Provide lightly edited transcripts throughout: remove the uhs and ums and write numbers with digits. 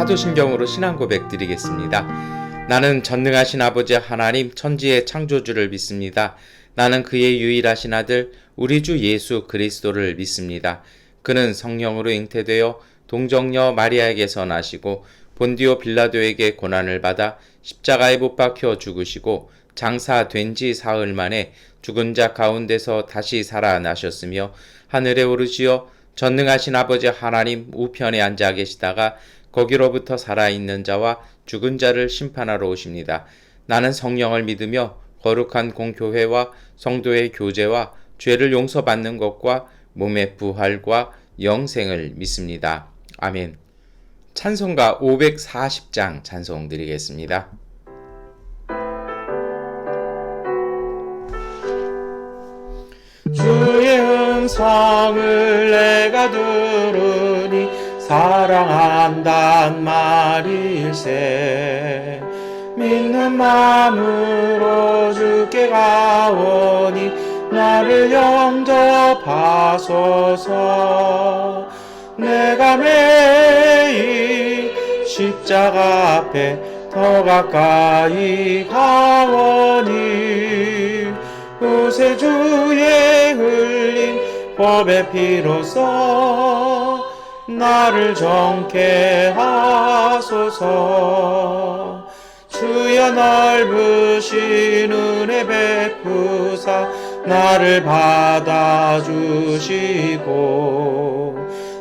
사도신경으로 신앙 고백 드리겠습니다. 나는 전능하신 아버지 하나님 천지의 창조주를 믿습니다. 나는 그의 유일하신 아들 우리 주 예수 그리스도를 믿습니다. 그는 성령으로 잉태되어 동정녀 마리아에게서 나시고 본디오 빌라도에게 고난을 받아 십자가에 못 박혀 죽으시고 장사된 지 사흘 만에 죽은 자 가운데서 다시 살아나셨으며 하늘에 오르시어 전능하신 아버지 하나님 우편에 앉아 계시다가 거기로부터 살아있는 자와 죽은 자를 심판하러 오십니다. 나는 성령을 믿으며 거룩한 공교회와 성도의 교제와 죄를 용서받는 것과 몸의 부활과 영생을 믿습니다. 아멘. 찬송가 540장 찬송 드리겠습니다. 주의 음성을 내가 들으니 사랑한단 말일세. 믿는 마음으로 주께 가오니 나를 영접하소서. 내가 매일 십자가 앞에 더 가까이 가오니 구세주의 흘린 법의 피로써 나를 정케 하소서. 주여 넓으신 은혜 베푸사 나를 받아주시고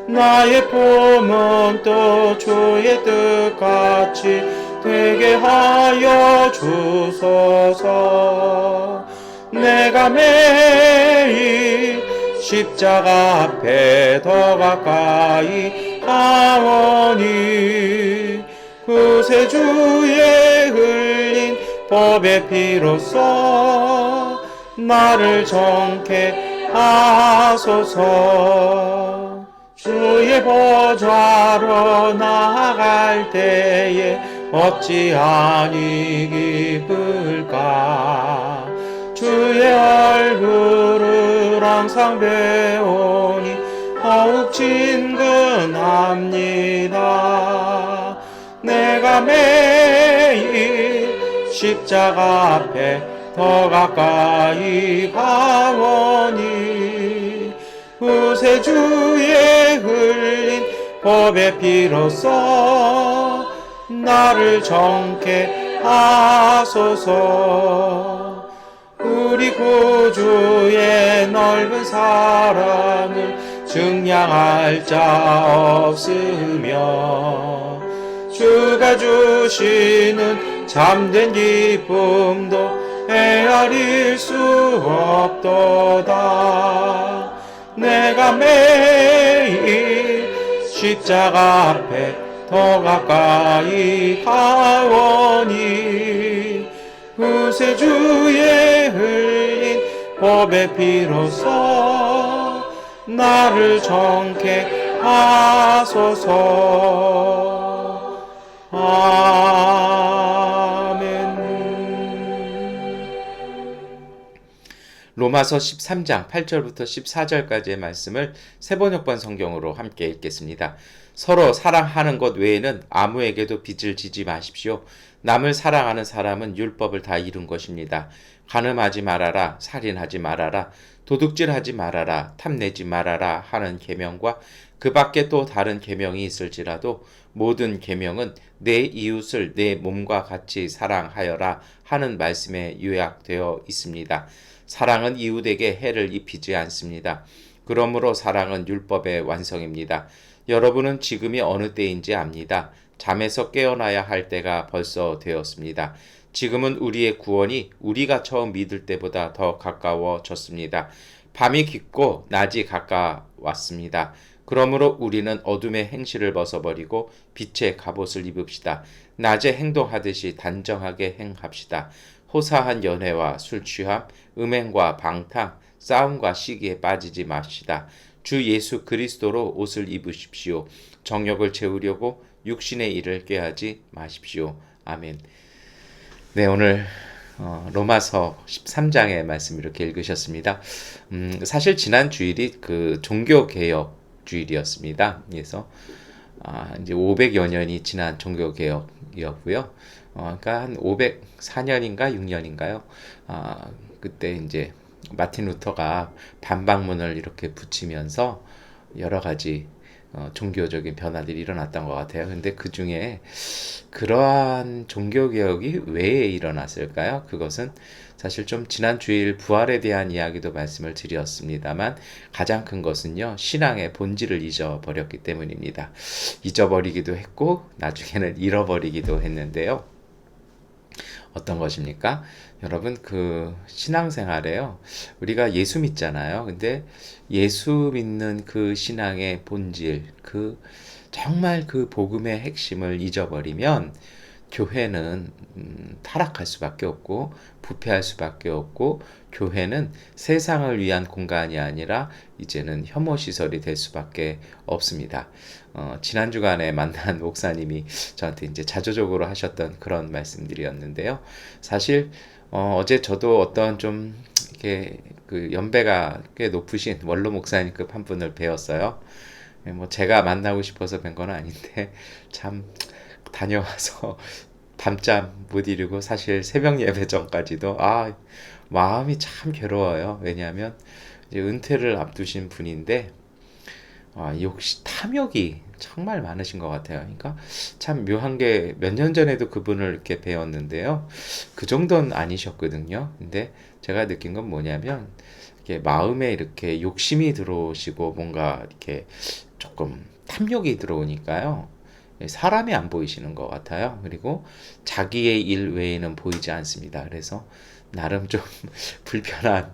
나의 품은 또 주의 뜻같이 되게 하여 주소서. 내가 매일 십자가 앞에 더 가까이 가오니 구세주의 흘린 법의 피로써 나를 정케 하소서. 주의 보좌로 나아갈 때에 어찌하니 기쁠까. 주의 얼굴을 항상 배우니 더욱 친근합니다. 내가 매일 십자가 앞에 더 가까이 가오니 구세주의 흘린 법의 피로써 나를 정케 하소서. 우리 구주의 넓은 사랑을 증량할 자 없으며 주가 주시는 참된 기쁨도 헤아릴 수 없도다. 내가 매일 십자가 앞에 더 가까이 가오니 구세주의 흘린 법의 피로써 나를 정케 하소서. 아멘. 로마서 13장 8절부터 14절까지의 말씀을 세번역번 성경으로 함께 읽겠습니다. 서로 사랑하는 것 외에는 아무에게도 빚을 지지 마십시오. 남을 사랑하는 사람은 율법을 다 이룬 것입니다. 간음하지 말아라, 살인하지 말아라, 도둑질하지 말아라, 탐내지 말아라 하는 계명과 그 밖에 또 다른 계명이 있을지라도 모든 계명은 내 이웃을 내 몸과 같이 사랑하여라 하는 말씀에 요약되어 있습니다. 사랑은 이웃에게 해를 입히지 않습니다. 그러므로 사랑은 율법의 완성입니다. 여러분은 지금이 어느 때인지 압니다. 잠에서 깨어나야 할 때가 벌써 되었습니다. 지금은 우리의 구원이 우리가 처음 믿을 때보다 더 가까워졌습니다. 밤이 깊고 낮이 가까웠습니다. 그러므로 우리는 어둠의 행실을 벗어버리고 빛의 갑옷을 입읍시다. 낮에 행동하듯이 단정하게 행합시다. 호사한 연회와 술 취함, 음행과 방탕, 싸움과 시기에 빠지지 마시다. 주 예수 그리스도로 옷을 입으십시오. 정욕을 채우려고 육신의 일을 꾀하지 마십시오. 아멘. 네, 오늘 로마서 13장의 말씀 이렇게 읽으셨습니다. 사실 지난 주일이 그 종교개혁 주일이었습니다. 그래서 이제 500여 년이 지난 종교개혁이었고요. 그러니까 한 504년인가 6년인가요? 그때 이제 마틴 루터가 반박문을 이렇게 붙이면서 여러 가지 종교적인 변화들이 일어났던 것 같아요. 근데 그 중에 그러한 종교개혁이 왜 일어났을까요? 그것은 사실 좀 지난 주일 부활에 대한 이야기도 말씀을 드렸습니다만 가장 큰 것은요, 신앙의 본질을 잊어버렸기 때문입니다. 잊어버리기도 했고 나중에는 잃어버리기도 했는데요. 어떤 것입니까? 여러분, 그 신앙생활에요, 우리가 예수 믿잖아요. 근데 예수 믿는 그 신앙의 본질, 그 정말 그 복음의 핵심을 잊어버리면 교회는 타락할 수밖에 없고 부패할 수밖에 없고, 교회는 세상을 위한 공간이 아니라 이제는 혐오 시설이 될 수밖에 없습니다. 지난 주간에 만난 목사님이 저한테 이제 자조적으로 하셨던 그런 말씀들이었는데요. 사실 어제 저도 어떤 좀 이렇게 그 연배가 꽤 높으신 원로 목사님급 한 분을 배웠어요. 뭐 제가 만나고 싶어서 뵌 건 아닌데 참 다녀와서 밤잠 못 이루고 사실 새벽 예배 전까지도 마음이 참 괴로워요. 왜냐하면 이제 은퇴를 앞두신 분인데 역시 탐욕이 정말 많으신 것 같아요. 그러니까 참 묘한 게 몇 년 전에도 그분을 이렇게 배웠는데요. 그 정도는 아니셨거든요. 근데 제가 느낀 건 뭐냐면 이렇게 마음에 이렇게 욕심이 들어오시고 뭔가 이렇게 조금 탐욕이 들어오니까요. 사람이 안 보이시는 것 같아요. 그리고 자기의 일 외에는 보이지 않습니다. 그래서 나름 좀 불편한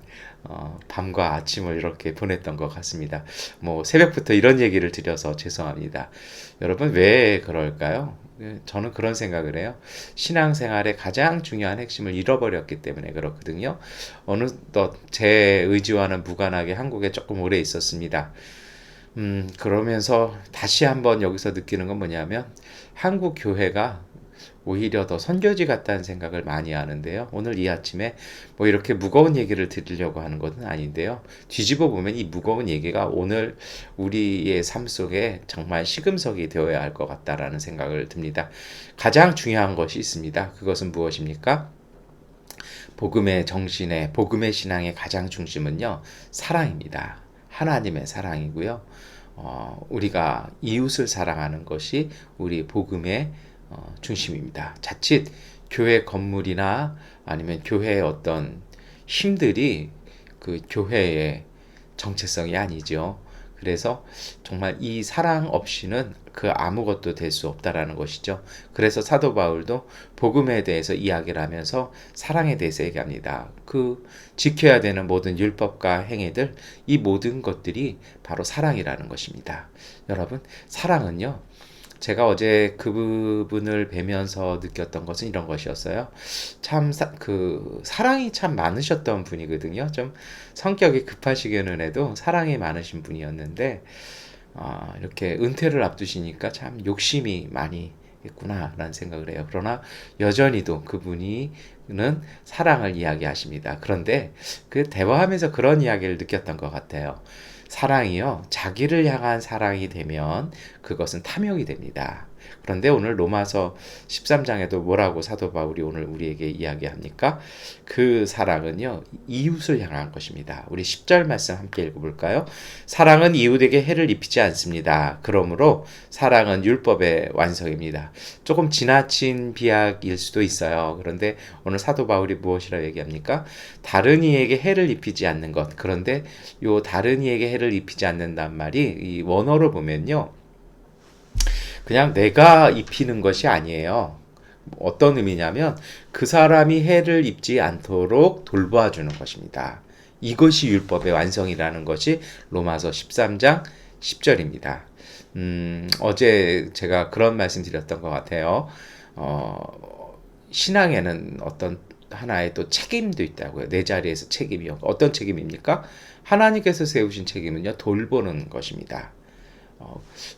밤과 아침을 이렇게 보냈던 것 같습니다. 뭐 새벽부터 이런 얘기를 드려서 죄송합니다. 여러분, 왜 그럴까요? 저는 그런 생각을 해요. 신앙생활의 가장 중요한 핵심을 잃어버렸기 때문에 그렇거든요. 어느덧 제 의지와는 무관하게 한국에 조금 오래 있었습니다. 그러면서 다시 한번 여기서 느끼는 건 뭐냐면 한국 교회가 오히려 더 선교지 같다는 생각을 많이 하는데요. 오늘 이 아침에 뭐 이렇게 무거운 얘기를 드리려고 하는 것은 아닌데요. 뒤집어 보면 이 무거운 얘기가 오늘 우리의 삶 속에 정말 시금석이 되어야 할 것 같다라는 생각을 듭니다. 가장 중요한 것이 있습니다. 그것은 무엇입니까? 복음의 정신의, 복음의 신앙의 가장 중심은요, 사랑입니다. 하나님의 사랑이고요. 우리가 이웃을 사랑하는 것이 우리 복음의 중심입니다. 자칫 교회 건물이나 아니면 교회의 어떤 힘들이 그 교회의 정체성이 아니죠. 그래서 정말 이 사랑 없이는 그 아무것도 될 수 없다라는 것이죠. 그래서 사도 바울도 복음에 대해서 이야기를 하면서 사랑에 대해서 얘기합니다. 그 지켜야 되는 모든 율법과 행위들, 이 모든 것들이 바로 사랑이라는 것입니다. 여러분, 사랑은요, 제가 어제 그분을 뵈면서 느꼈던 것은 이런 것이었어요. 참 사랑이 참 많으셨던 분이거든요. 좀 성격이 급하시기는 해도 사랑이 많으신 분이었는데 이렇게 은퇴를 앞두시니까 참 욕심이 많이 있구나라는 생각을 해요. 그러나 여전히도 그분이는 사랑을 이야기하십니다. 그런데 그 대화하면서 그런 이야기를 느꼈던 것 같아요. 사랑이요, 자기를 향한 사랑이 되면 그것은 탐욕이 됩니다. 그런데 오늘 로마서 13장에도 뭐라고 사도 바울이 오늘 우리에게 이야기합니까? 그 사랑은요, 이웃을 향한 것입니다. 우리 10절 말씀 함께 읽어볼까요? 사랑은 이웃에게 해를 입히지 않습니다. 그러므로 사랑은 율법의 완성입니다. 조금 지나친 비약일 수도 있어요. 그런데 오늘 사도 바울이 무엇이라고 얘기합니까? 다른 이에게 해를 입히지 않는 것. 그런데 요 다른 이에게 해를 입히지 않는단 말이 이 원어로 보면요, 그냥 내가 입히는 것이 아니에요. 어떤 의미냐면 그 사람이 해를 입지 않도록 돌봐주는 것입니다. 이것이 율법의 완성이라는 것이 로마서 13장 10절입니다. 어제 제가 그런 말씀 드렸던 것 같아요. 신앙에는 어떤 하나의 또 책임도 있다고요. 내 자리에서 책임이요. 어떤 책임입니까? 하나님께서 세우신 책임은요, 돌보는 것입니다.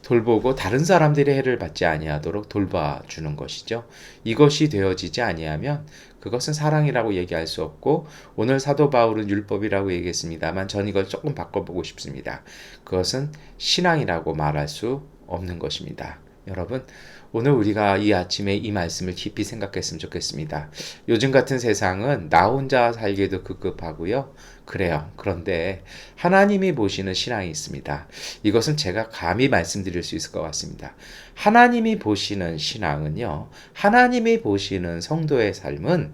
돌보고 다른 사람들의 해를 받지 아니하도록 돌봐주는 것이죠. 이것이 되어지지 아니하면 그것은 사랑이라고 얘기할 수 없고, 오늘 사도 바울은 율법이라고 얘기했습니다만 전 이걸 조금 바꿔보고 싶습니다. 그것은 신앙이라고 말할 수 없는 것입니다. 여러분, 오늘 우리가 이 아침에 이 말씀을 깊이 생각했으면 좋겠습니다. 요즘 같은 세상은 나 혼자 살기도 급급하고요. 그래요. 그런데 하나님이 보시는 신앙이 있습니다. 이것은 제가 감히 말씀드릴 수 있을 것 같습니다. 하나님이 보시는 신앙은요, 하나님이 보시는 성도의 삶은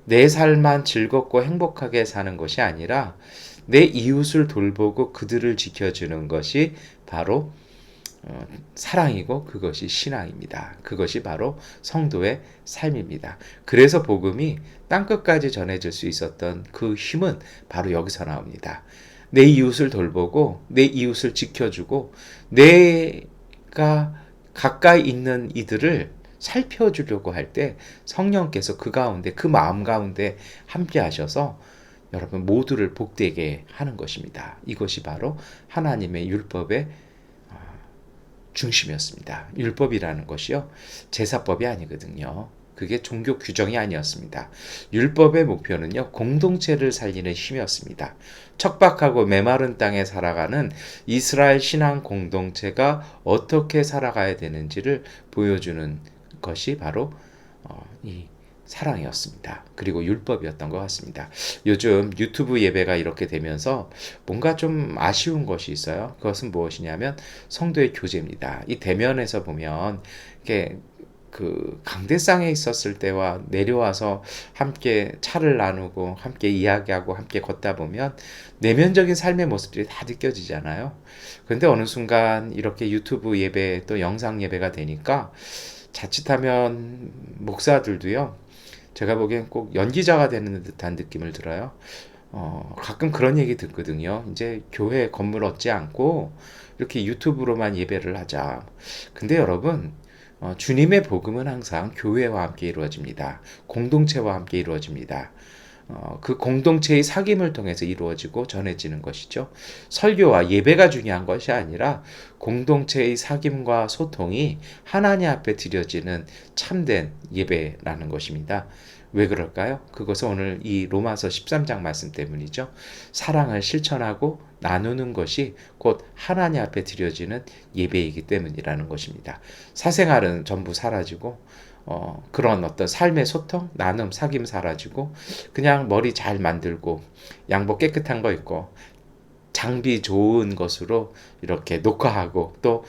내 삶만 즐겁고 행복하게 사는 것이 아니라 내 이웃을 돌보고 그들을 지켜주는 것이 바로 사랑이고 그것이 신앙입니다. 그것이 바로 성도의 삶입니다. 그래서 복음이 땅끝까지 전해질 수 있었던 그 힘은 바로 여기서 나옵니다. 내 이웃을 돌보고 내 이웃을 지켜주고 내가 가까이 있는 이들을 살펴주려고 할 때 성령께서 그 가운데 그 마음 가운데 함께 하셔서 여러분 모두를 복되게 하는 것입니다. 이것이 바로 하나님의 율법의 중심이었습니다. 율법이라는 것이요, 제사법이 아니거든요. 그게 종교 규정이 아니었습니다. 율법의 목표는요, 공동체를 살리는 힘이었습니다. 척박하고 메마른 땅에 살아가는 이스라엘 신앙 공동체가 어떻게 살아가야 되는지를 보여주는 것이 바로 이 사랑이었습니다. 그리고 율법이었던 것 같습니다. 요즘 유튜브 예배가 이렇게 되면서 뭔가 좀 아쉬운 것이 있어요. 그것은 무엇이냐면 성도의 교제입니다. 이 대면에서 보면 이게 그 강대상에 있었을 때와 내려와서 함께 차를 나누고 함께 이야기하고 함께 걷다 보면 내면적인 삶의 모습들이 다 느껴지잖아요. 그런데 어느 순간 이렇게 유튜브 예배 또 영상 예배가 되니까 자칫하면 목사들도요, 제가 보기엔 꼭 연기자가 되는 듯한 느낌을 들어요. 가끔 그런 얘기 듣거든요. 이제 교회 건물 얻지 않고 이렇게 유튜브로만 예배를 하자. 근데 여러분, 주님의 복음은 항상 교회와 함께 이루어집니다. 공동체와 함께 이루어집니다. 그 공동체의 사귐을 통해서 이루어지고 전해지는 것이죠. 설교와 예배가 중요한 것이 아니라 공동체의 사귐과 소통이 하나님 앞에 드려지는 참된 예배라는 것입니다. 왜 그럴까요? 그것은 오늘 이 로마서 13장 말씀 때문이죠. 사랑을 실천하고 나누는 것이 곧 하나님 앞에 드려지는 예배이기 때문이라는 것입니다. 사생활은 전부 사라지고 그런 어떤 삶의 소통, 나눔, 사귐 사라지고 그냥 머리 잘 만들고 양복 깨끗한 거 입고 장비 좋은 것으로 이렇게 녹화하고 또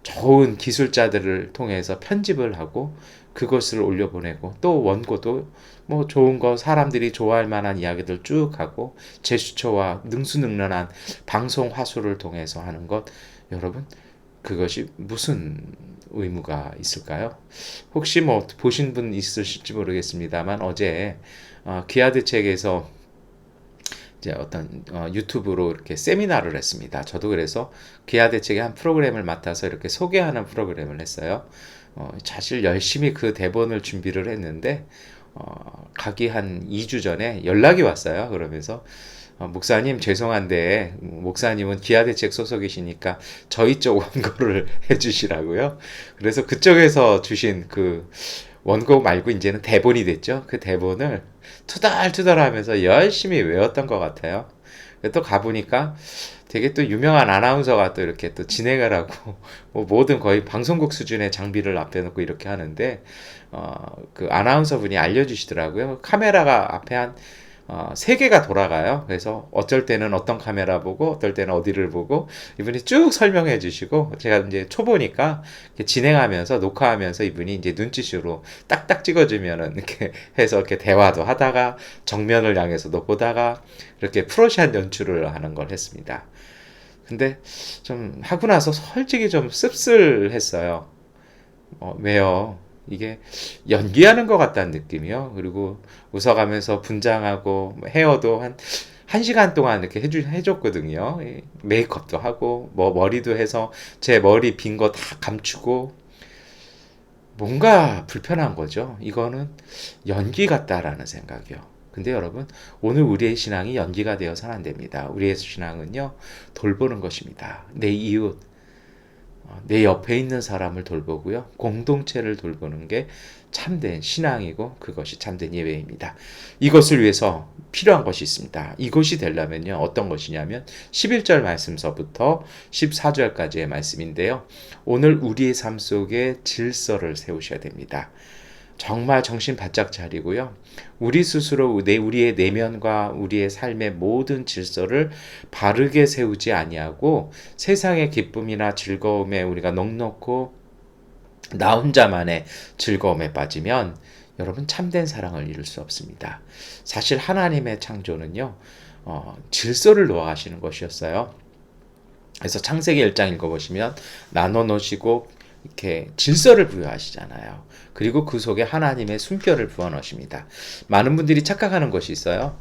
좋은 기술자들을 통해서 편집을 하고 그것을 올려보내고 또 원고도 뭐 좋은 거 사람들이 좋아할 만한 이야기들 쭉 하고 제스처와 능수능란한 방송 화수를 통해서 하는 것, 여러분 그것이 무슨 의무가 있을까요? 혹시 뭐 보신 분 있으실지 모르겠습니다만 어제 기아드 책에서 이제 어떤 유튜브로 이렇게 세미나를 했습니다. 저도 그래서 기아드 책의 한 프로그램을 맡아서 이렇게 소개하는 프로그램을 했어요. 사실 열심히 그 대본을 준비를 했는데 가기 한 2주 전에 연락이 왔어요. 그러면서 목사님 죄송한데 목사님은 기아대책 소속이시니까 저희 쪽 원고를 해주시라고요. 그래서 그쪽에서 주신 그 원고 말고 이제는 대본이 됐죠. 그 대본을 투덜투덜하면서 열심히 외웠던 것 같아요. 또 가보니까 되게 또 유명한 아나운서가 또 이렇게 또 진행을 하고 뭐 모든 거의 방송국 수준의 장비를 앞에 놓고 이렇게 하는데 그 아나운서 분이 알려주시더라고요. 카메라가 앞에 한 3개가 돌아가요. 그래서 어쩔 때는 어떤 카메라 보고 어떨 때는 어디를 보고 이분이 쭉 설명해 주시고 제가 이제 초보니까 이렇게 진행하면서 녹화하면서 이분이 이제 눈짓으로 딱딱 찍어주면은 이렇게 해서 이렇게 대화도 하다가 정면을 향해서도 보다가 이렇게 프로샷 연출을 하는 걸 했습니다. 근데 좀 하고 나서 솔직히 좀 씁쓸했어요. 왜요? 이게 연기하는 것 같다는 느낌이요. 그리고 웃어가면서 분장하고 헤어도 한 1시간 동안 이렇게 해줬거든요. 메이크업도 하고 뭐 머리도 해서 제 머리 빈 거 다 감추고 뭔가 불편한 거죠. 이거는 연기 같다라는 생각이요. 근데 여러분, 오늘 우리의 신앙이 연기가 되어서는 안 됩니다. 우리의 신앙은요, 돌보는 것입니다. 내 이웃, 내 옆에 있는 사람을 돌보고요. 공동체를 돌보는 게 참된 신앙이고 그것이 참된 예배입니다. 이것을 위해서 필요한 것이 있습니다. 이것이 되려면요. 어떤 것이냐면 11절 말씀서부터 14절까지의 말씀인데요. 오늘 우리의 삶 속에 질서를 세우셔야 됩니다. 정말 정신 바짝 차리고요. 우리 스스로 우리의 내면과 우리의 삶의 모든 질서를 바르게 세우지 아니하고 세상의 기쁨이나 즐거움에 우리가 넉넉고 나 혼자만의 즐거움에 빠지면 여러분 참된 사랑을 이룰 수 없습니다. 사실 하나님의 창조는요. 질서를 놓아가시는 것이었어요. 그래서 창세기 1장 읽어보시면 나눠 놓으시고 이렇게 질서를 부여하시잖아요. 그리고 그 속에 하나님의 숨결을 부어넣으십니다. 많은 분들이 착각하는 것이 있어요.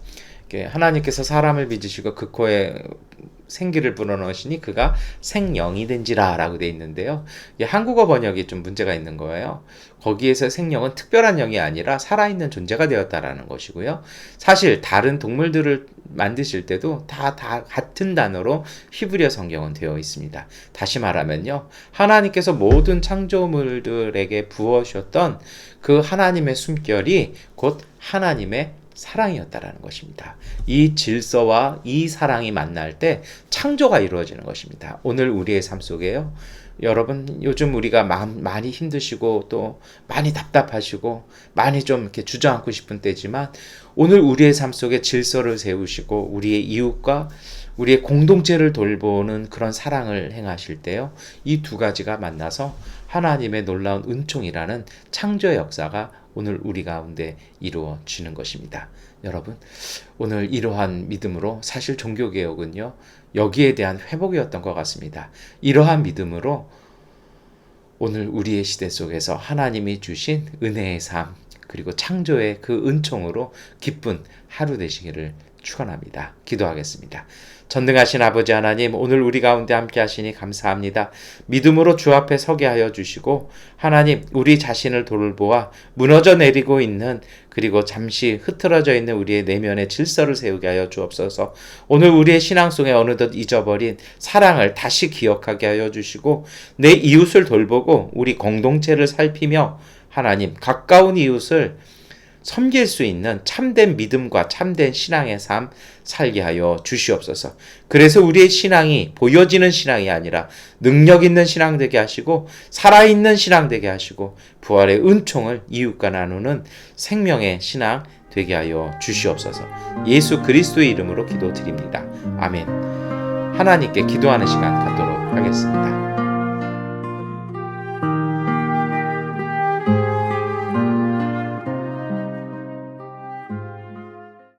하나님께서 사람을 빚으시고 그 코에 생기를 불어넣으시니 그가 생령이 된지라 라고 되어 있는데요. 한국어 번역이 좀 문제가 있는 거예요. 거기에서 생령은 특별한 영이 아니라 살아있는 존재가 되었다라는 것이고요. 사실 다른 동물들을 만드실 때도 다 같은 단어로 히브리어 성경은 되어 있습니다. 다시 말하면요. 하나님께서 모든 창조물들에게 부어주셨던 그 하나님의 숨결이 곧 하나님의 사랑이었다라는 것입니다. 이 질서와 이 사랑이 만날 때 창조가 이루어지는 것입니다. 오늘 우리의 삶 속에요. 여러분 요즘 우리가 많이 힘드시고 또 많이 답답하시고 많이 좀 이렇게 주저앉고 싶은 때지만 오늘 우리의 삶 속에 질서를 세우시고 우리의 이웃과 우리의 공동체를 돌보는 그런 사랑을 행하실 때요. 이 두 가지가 만나서 하나님의 놀라운 은총이라는 창조의 역사가 오늘 우리 가운데 이루어지는 것입니다. 여러분 오늘 이러한 믿음으로 사실 종교개혁은요. 여기에 대한 회복이었던 것 같습니다. 이러한 믿음으로 오늘 우리의 시대 속에서 하나님이 주신 은혜의 삶 그리고 창조의 그 은총으로 기쁜 하루 되시기를 축원합니다. 기도하겠습니다. 전능하신 아버지 하나님, 오늘 우리 가운데 함께 하시니 감사합니다. 믿음으로 주 앞에 서게 하여 주시고 하나님 우리 자신을 돌보아 무너져 내리고 있는 그리고 잠시 흐트러져 있는 우리의 내면의 질서를 세우게 하여 주옵소서. 오늘 우리의 신앙 속에 어느덧 잊어버린 사랑을 다시 기억하게 하여 주시고 내 이웃을 돌보고 우리 공동체를 살피며 하나님 가까운 이웃을 섬길 수 있는 참된 믿음과 참된 신앙의 삶 살게 하여 주시옵소서. 그래서 우리의 신앙이 보여지는 신앙이 아니라 능력 있는 신앙 되게 하시고 살아있는 신앙 되게 하시고 부활의 은총을 이웃과 나누는 생명의 신앙 되게 하여 주시옵소서. 예수 그리스도의 이름으로 기도드립니다. 아멘. 하나님께 기도하는 시간 갖도록 하겠습니다.